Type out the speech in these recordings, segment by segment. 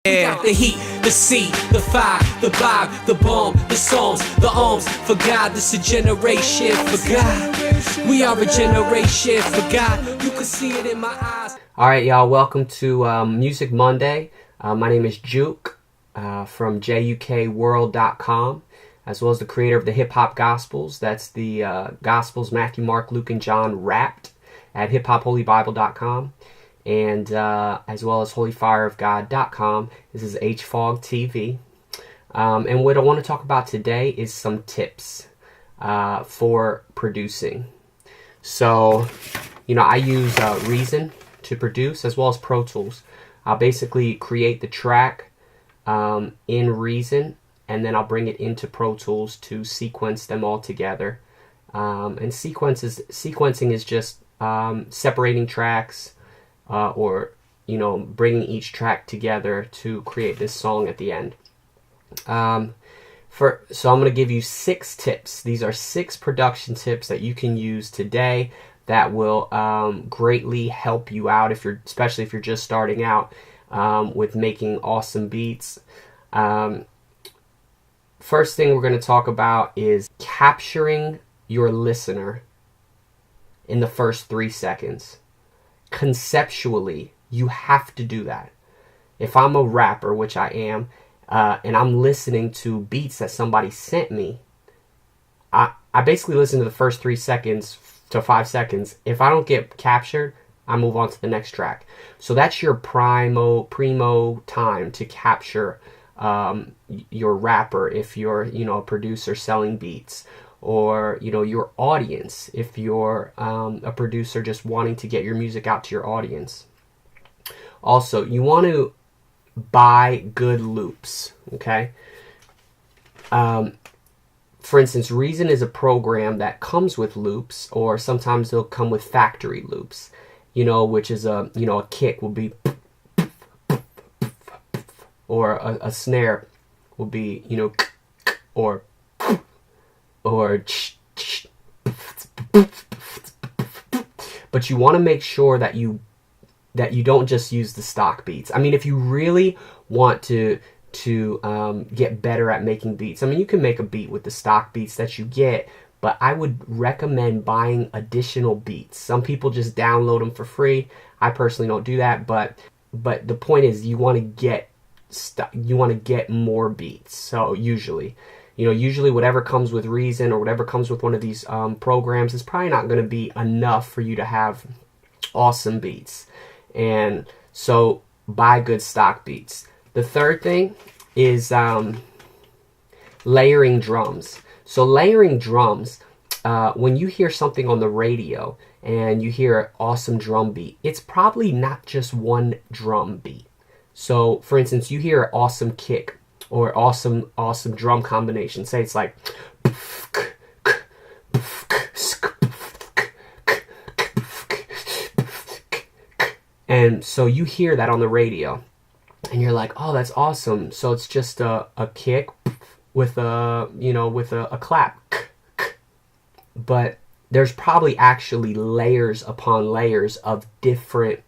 air, the heat, the sea, the fire, the vibe, the bomb, the songs, the arms. For God, this is a generation. For God, we are a generation. For God, you can see it in my eyes. Alright, y'all, welcome to Music Monday. My name is Juke from JUKWorld.com, as well as the creator of the Hip Hop Gospels. That's the Gospels Matthew, Mark, Luke, and John wrapped at hiphopholybible.com. And as well as holyfireofgod.com. This is HFOG TV. And what I want to talk about today is some tips for producing. So, I use Reason to produce as well as Pro Tools. I'll basically create the track in Reason, and then I'll bring it into Pro Tools to sequence them all together. And sequencing is just separating tracks, or bringing each track together to create this song at the end. So I'm going to give you 6 tips. These are 6 production tips that you can use today that will greatly help you out, especially if you're just starting out with making awesome beats. First thing we're going to talk about is capturing your listener in the first 3 seconds. Conceptually, you have to do that. If I'm a rapper, which I am, and I'm listening to beats that somebody sent me, I basically listen to the first 3 seconds to 5 seconds. If I don't get captured, I move on to the next track. So that's your primo time to capture your rapper if you're a producer selling beats. Or your audience if you're a producer just wanting to get your music out to your audience. Also, you want to buy good loops, okay? For instance, Reason is a program that comes with loops, or sometimes they'll come with factory loops, which is a kick will be, or a snare will be, or but you want to make sure that you don't just use the stock beats. I mean, if you really want to get better at making beats, I mean, you can make a beat with the stock beats that you get, but I would recommend buying additional beats. Some people just download them for free. I personally don't do that, but the point is you want to get more beats. So usually whatever comes with Reason or whatever comes with one of these programs is probably not going to be enough for you to have awesome beats. And so buy good stock beats. The third thing is layering drums. So layering drums, when you hear something on the radio and you hear an awesome drum beat, it's probably not just one drum beat. So for instance, you hear an awesome kick, or awesome drum combination. Say it's like, and so you hear that on the radio, and you're like, oh, that's awesome. So it's just a kick with a clap, but there's probably actually layers upon layers of different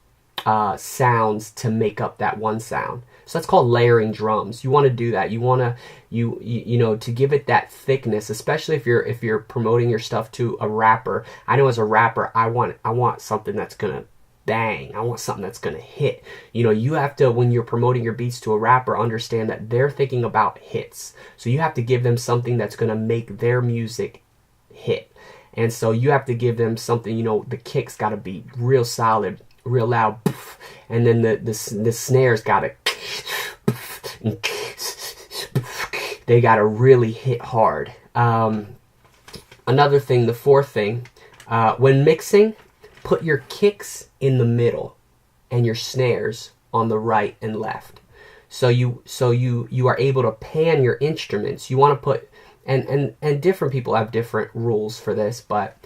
sounds to make up that one sound. So that's called layering drums. You want to do that. You want to to give it that thickness, especially if you're promoting your stuff to a rapper. I know as a rapper, I want something that's gonna bang. I want something that's gonna hit. You have to, when you're promoting your beats to a rapper, understand that they're thinking about hits. So you have to give them something that's gonna make their music hit. And so you have to give them something. The kick's got to be real solid, real loud, and then the snares got to, they got to really hit hard. Another thing, the fourth thing, when mixing, put your kicks in the middle and your snares on the right and left. So you are able to pan your instruments. You want to put, and different people have different rules for this, but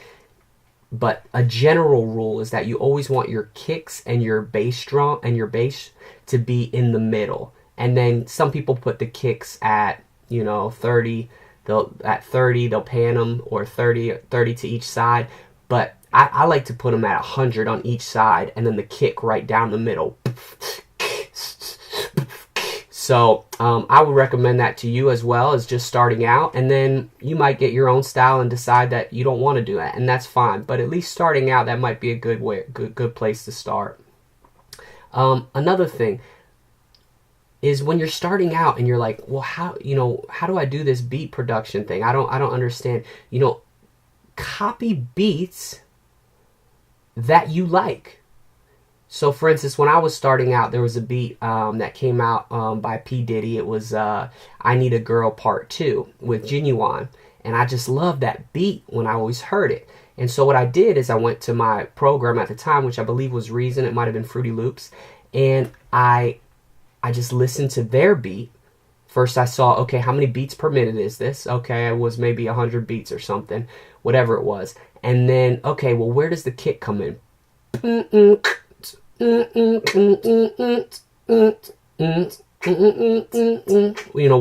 a general rule is that you always want your kicks and your bass drum and your bass to be in the middle. And then some people put the kicks at 30. They'll pan them, or 30 to each side. But I like to put them at 100 on each side, and then the kick right down the middle. So I would recommend that to you as well as just starting out, and then you might get your own style and decide that you don't want to do that, and that's fine. But at least starting out, that might be a good place to start. Another thing is when you're starting out and you're like, well, how do I do this beat production thing? I don't understand. Copy beats that you like. So for instance, when I was starting out, there was a beat that came out by P. Diddy. It was I Need a Girl Part 2 with Genuine. And I just loved that beat when I always heard it. And so what I did is I went to my program at the time, which I believe was Reason. It might have been Fruity Loops. And I just listened to their beat. First I saw, okay, how many beats per minute is this? Okay, it was maybe 100 beats or something, whatever it was. And then, okay, well, where does the kick come in?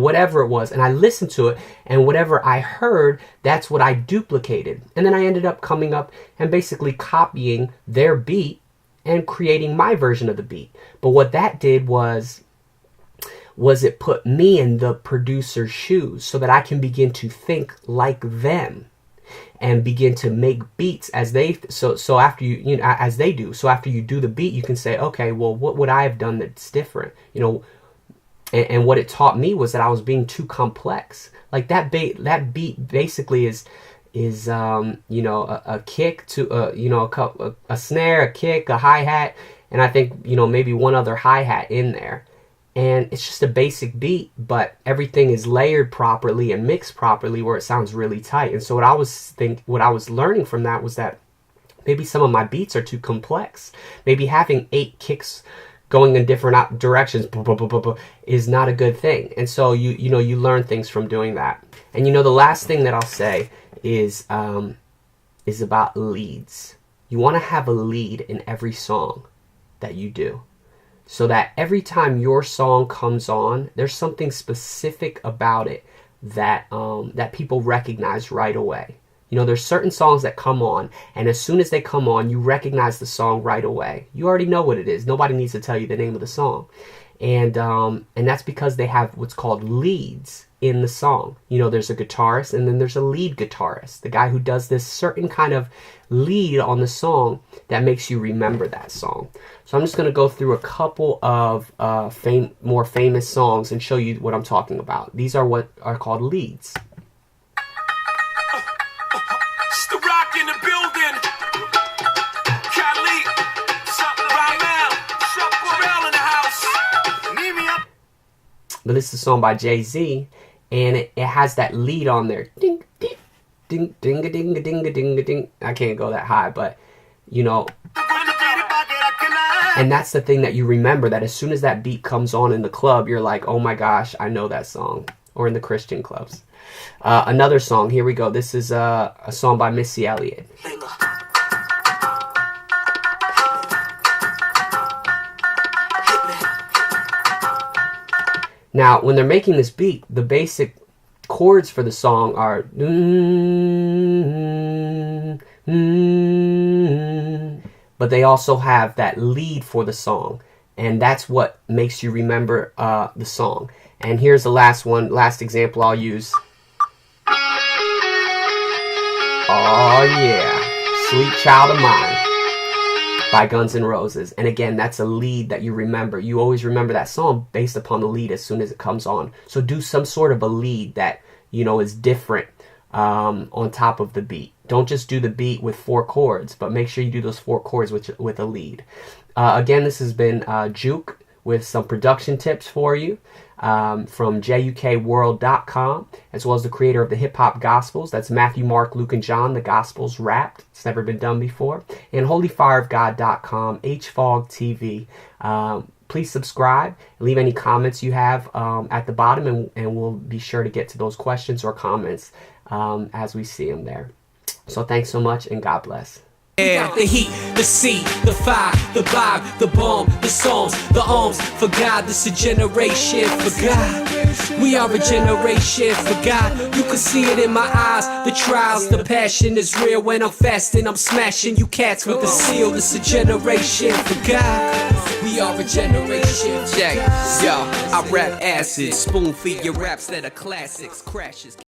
Whatever it was, and I listened to it, and whatever I heard, that's what I duplicated. And then I ended up coming up and basically copying their beat and creating my version of the beat. But what that did was it put me in the producer's shoes so that I can begin to think like them and begin to make beats as they so after as they do. So after you do the beat, you can say, okay, well, what would I have done that's different? And what it taught me was that I was being too complex. Like that beat basically is a kick to a snare, a kick, a hi-hat, and I think maybe one other hi-hat in there. And it's just a basic beat, but everything is layered properly and mixed properly where it sounds really tight. And so what I was learning from that was that maybe some of my beats are too complex. Maybe having 8 kicks going in different directions is not a good thing. And so you learn things from doing that. And the last thing that I'll say is about leads. You want to have a lead in every song that you do, so that every time your song comes on, there's something specific about it that people recognize right away. There's certain songs that come on, and as soon as they come on, you recognize the song right away. You already know what it is. Nobody needs to tell you the name of the song. And that's because they have what's called leads in the song. There's a guitarist, and then there's a lead guitarist, the guy who does this certain kind of lead on the song that makes you remember that song. So I'm just going to go through a couple of more famous songs and show you what I'm talking about. These are what are called leads. It's the rock in the building. Cali, something right now. Shuffle in the house. Meet me up. But this is a song by Jay-Z, and it has that lead on there. Ding, ding, ding, ding, ding, ding, ding, ding. I can't go that high, but and that's the thing that you remember, that as soon as that beat comes on in the club, you're like, oh my gosh, I know that song. Or in the Christian clubs. Another song, here we go. This is a song by Missy Elliott. Now, when they're making this beat, the basic chords for the song are but they also have that lead for the song, and that's what makes you remember the song. And here's the last example I'll use. Oh yeah, Sweet Child of Mine by Guns N' Roses. And again, that's a lead that you remember. You always remember that song based upon the lead as soon as it comes on. So do some sort of a lead that is different on top of the beat. Don't just do the beat with 4 chords, but make sure you do those 4 chords with a lead. Again, this has been Juke with some production tips for you from ZOOMworld.com, as well as the creator of the Hip Hop Gospels. That's Matthew, Mark, Luke, and John, the Gospels Wrapped. It's never been done before. And HolyFireOfGod.com, HFOG TV. Please subscribe. Leave any comments you have at the bottom, and we'll be sure to get to those questions or comments as we see them there. So thanks so much, and God bless. The heat, the sea, the fire, the vibe, the bomb, the songs, the arms. For God, this a generation. For God. We are a generation for God. You can see it in my eyes. The trials, the passion is real. When I'm fasting, I'm smashing you cats with the seal. It's a generation for God. We are a generation. Check, yo, I rap acid, spoon feed your raps that are classics, crashes.